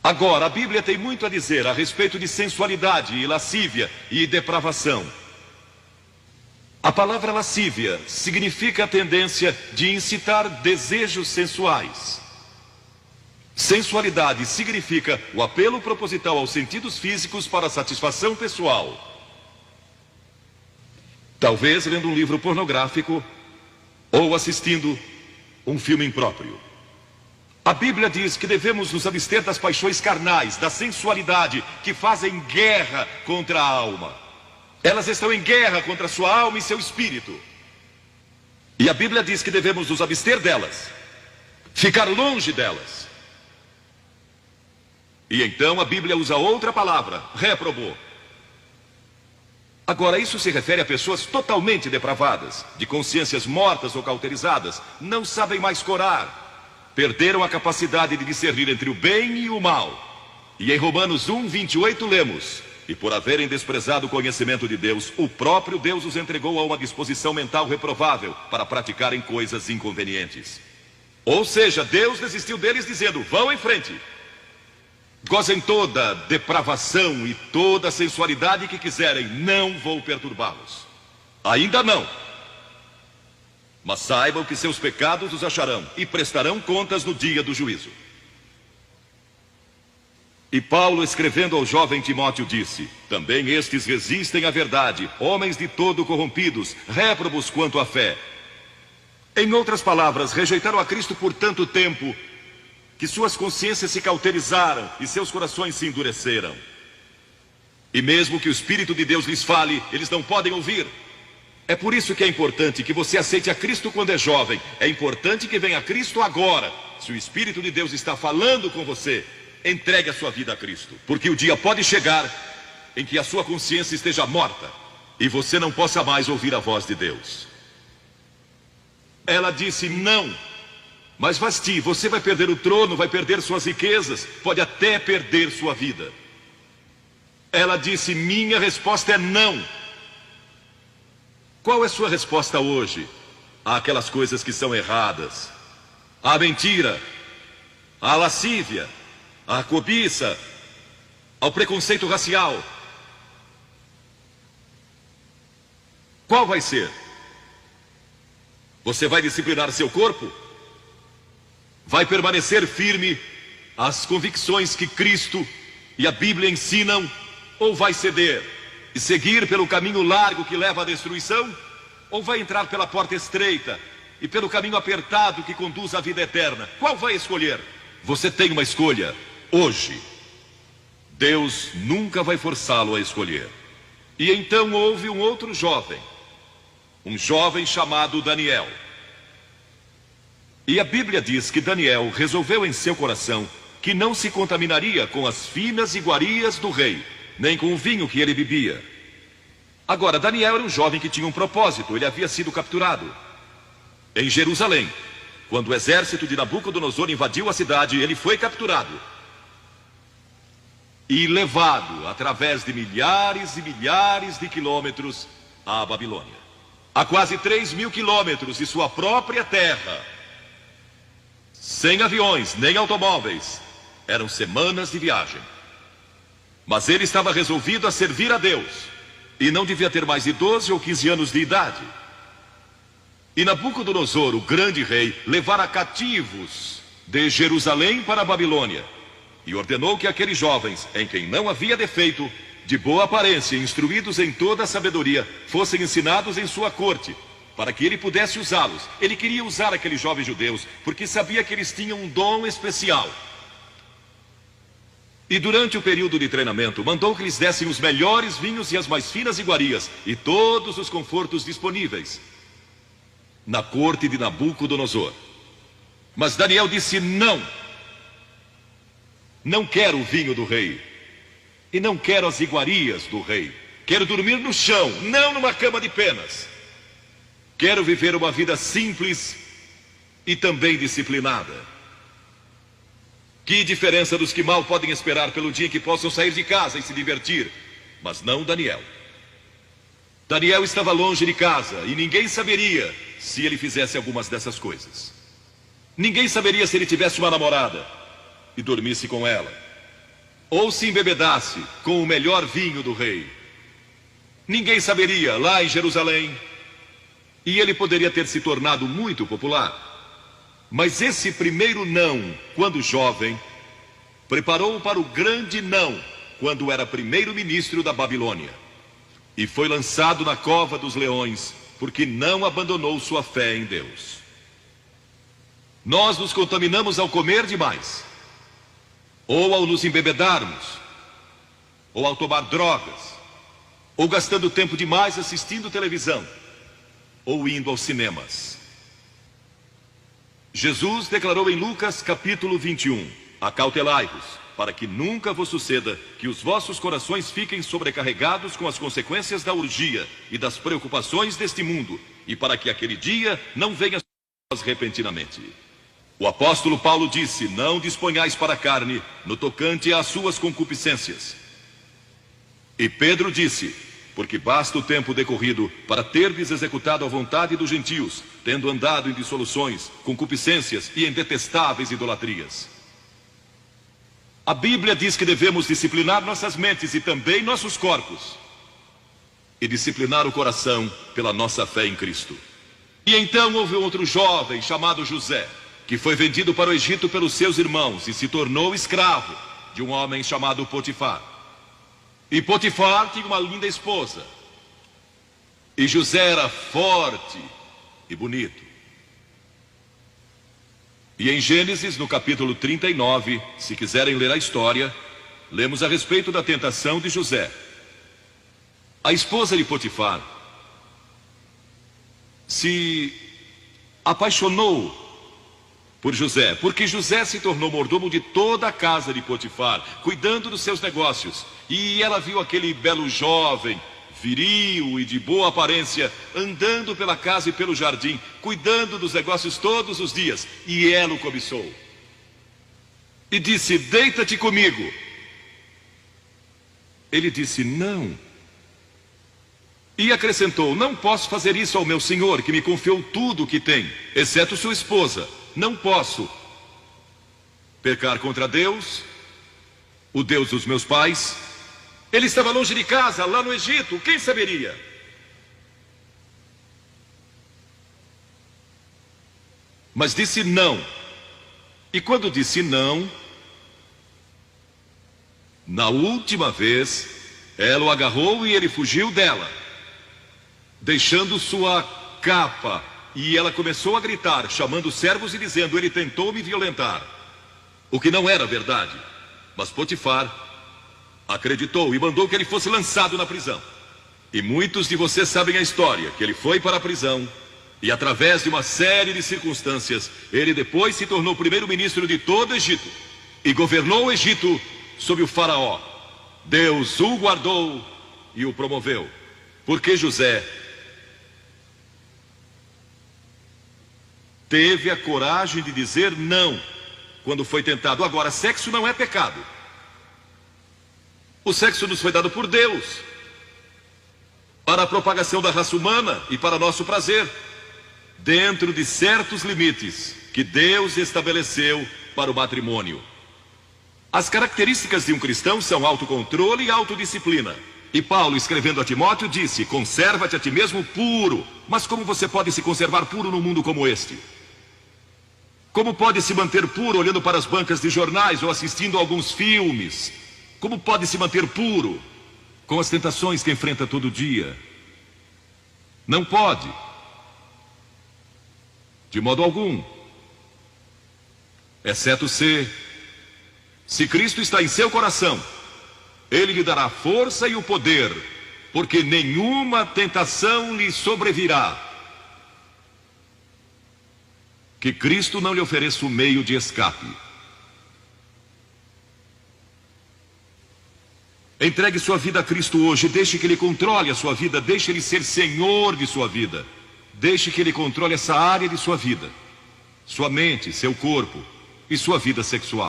Agora, a Bíblia tem muito a dizer a respeito de sensualidade e lascívia e depravação. A palavra lascívia significa a tendência de incitar desejos sensuais. Sensualidade significa o apelo proposital aos sentidos físicos para a satisfação pessoal. Talvez lendo um livro pornográfico ou assistindo um filme impróprio. A Bíblia diz que devemos nos abster das paixões carnais, da sensualidade, que fazem guerra contra a alma. Elas estão em guerra contra a sua alma e seu espírito. E a Bíblia diz que devemos nos abster delas, ficar longe delas. E então a Bíblia usa outra palavra, réprobo. Agora, isso se refere a pessoas totalmente depravadas, de consciências mortas ou cauterizadas, não sabem mais corar. Perderam a capacidade de discernir entre o bem e o mal. E em Romanos 1:28 lemos: e por haverem desprezado o conhecimento de Deus, o próprio Deus os entregou a uma disposição mental reprovável para praticarem coisas inconvenientes. Ou seja, Deus desistiu deles dizendo: vão em frente. Gozem toda depravação e toda sensualidade que quiserem, não vou perturbá-los. Ainda não. Mas saibam que seus pecados os acharão e prestarão contas no dia do juízo. E Paulo, escrevendo ao jovem Timóteo, disse: também estes resistem à verdade, homens de todo corrompidos, réprobos quanto à fé. Em outras palavras, rejeitaram a Cristo por tanto tempo que suas consciências se cauterizaram e seus corações se endureceram. E mesmo que o Espírito de Deus lhes fale, eles não podem ouvir. É por isso que é importante que você aceite a Cristo quando é jovem. É importante que venha a Cristo agora. Se o Espírito de Deus está falando com você, entregue a sua vida a Cristo. Porque o dia pode chegar em que a sua consciência esteja morta e você não possa mais ouvir a voz de Deus. Ela disse: não. Mas Vasti, você vai perder o trono, vai perder suas riquezas, pode até perder sua vida. Ela disse: minha resposta é não. Qual é sua resposta hoje àquelas coisas que são erradas? À mentira, à lascívia, à cobiça, ao preconceito racial? Qual vai ser? Você vai disciplinar seu corpo? Vai permanecer firme às convicções que Cristo e a Bíblia ensinam? Ou vai ceder e seguir pelo caminho largo que leva à destruição? Ou vai entrar pela porta estreita e pelo caminho apertado que conduz à vida eterna? Qual vai escolher? Você tem uma escolha hoje. Deus nunca vai forçá-lo a escolher. E então houve um outro jovem, um jovem chamado Daniel. E a Bíblia diz que Daniel resolveu em seu coração que não se contaminaria com as finas iguarias do rei, nem com o vinho que ele bebia. Agora, Daniel era um jovem que tinha um propósito. Ele havia sido capturado em Jerusalém. Quando o exército de Nabucodonosor invadiu a cidade, ele foi capturado e levado através de milhares e milhares de quilômetros à Babilônia. A quase 3.000 quilômetros de sua própria terra. Sem aviões, nem automóveis. Eram semanas de viagem. Mas ele estava resolvido a servir a Deus. E não devia ter mais de 12 ou 15 anos de idade. E Nabucodonosor, o grande rei, levara cativos de Jerusalém para a Babilônia. E ordenou que aqueles jovens, em quem não havia defeito, de boa aparência, instruídos em toda a sabedoria, fossem ensinados em sua corte, para que ele pudesse usá-los. Ele queria usar aqueles jovens judeus, porque sabia que eles tinham um dom especial. E durante o período de treinamento, mandou que lhes dessem os melhores vinhos e as mais finas iguarias, e todos os confortos disponíveis, na corte de Nabucodonosor. Mas Daniel disse: não. Não quero o vinho do rei, e não quero as iguarias do rei. Quero dormir no chão, não numa cama de penas. Quero viver uma vida simples e também disciplinada. Que diferença dos que mal podem esperar pelo dia em que possam sair de casa e se divertir. Mas não Daniel. Daniel estava longe de casa e ninguém saberia se ele fizesse algumas dessas coisas. Ninguém saberia se ele tivesse uma namorada e dormisse com ela. ou se embebedasse com o melhor vinho do rei. Ninguém saberia lá em Jerusalém, e ele poderia ter se tornado muito popular. Mas esse primeiro não, quando jovem, preparou para o grande não, quando era primeiro-ministro da Babilônia. E foi lançado na cova dos leões, porque não abandonou sua fé em Deus. Nós nos contaminamos ao comer demais, ou ao nos embebedarmos, ou ao tomar drogas, ou gastando tempo demais assistindo televisão, ou indo aos cinemas. Jesus declarou em Lucas capítulo 21, acautelai-vos, para que nunca vos suceda que os vossos corações fiquem sobrecarregados com as consequências da orgia e das preocupações deste mundo, e para que aquele dia não venha sobre vós repentinamente. O apóstolo Paulo disse, não disponhais para a carne no tocante às suas concupiscências. E Pedro disse, porque basta o tempo decorrido para terdes executado a vontade dos gentios, tendo andado em dissoluções, concupiscências e em detestáveis idolatrias. A Bíblia diz que devemos disciplinar nossas mentes e também nossos corpos, e disciplinar o coração pela nossa fé em Cristo. E então houve outro jovem chamado José, que foi vendido para o Egito pelos seus irmãos e se tornou escravo de um homem chamado Potifar. E Potifar tinha uma linda esposa. E José era forte e bonito. E em Gênesis, no capítulo 39, se quiserem ler a história, lemos a respeito da tentação de José. A esposa de Potifar se apaixonou por José, porque José se tornou mordomo de toda a casa de Potifar, cuidando dos seus negócios. E ela viu aquele belo jovem, viril e de boa aparência, andando pela casa e pelo jardim, cuidando dos negócios todos os dias. E ela o cobiçou. E disse, deita-te comigo. Ele disse, não. E acrescentou, não posso fazer isso ao meu senhor, que me confiou tudo o que tem, exceto sua esposa. Não posso pecar contra Deus, o Deus dos meus pais. Ele estava longe de casa, lá no Egito, quem saberia? Mas disse não. E quando disse não, na última vez, ela o agarrou e ele fugiu dela, deixando sua capa. E ela começou a gritar, chamando os servos e dizendo, ele tentou me violentar. O que não era verdade. Mas Potifar acreditou e mandou que ele fosse lançado na prisão. E muitos de vocês sabem a história, que ele foi para a prisão. E através de uma série de circunstâncias, ele depois se tornou primeiro-ministro de todo o Egito. E governou o Egito sob o faraó. Deus o guardou e o promoveu. Porque José teve a coragem de dizer não quando foi tentado. Agora, sexo não é pecado. O sexo nos foi dado por Deus para a propagação da raça humana e para nosso prazer, dentro de certos limites que Deus estabeleceu para o matrimônio. As características de um cristão são autocontrole e autodisciplina. E Paulo, escrevendo a Timóteo, disse, conserva-te a ti mesmo puro. Mas como você pode se conservar puro num mundo como este? Como pode se manter puro olhando para as bancas de jornais ou assistindo a alguns filmes? Como pode se manter puro com as tentações que enfrenta todo dia? Não pode. De modo algum. Exceto se Cristo está em seu coração, Ele lhe dará força e o poder, porque nenhuma tentação lhe sobrevirá que Cristo não lhe ofereça o meio de escape. Entregue sua vida a Cristo hoje, deixe que Ele controle a sua vida, deixe Ele ser Senhor de sua vida, deixe que Ele controle essa área de sua vida, sua mente, seu corpo e sua vida sexual.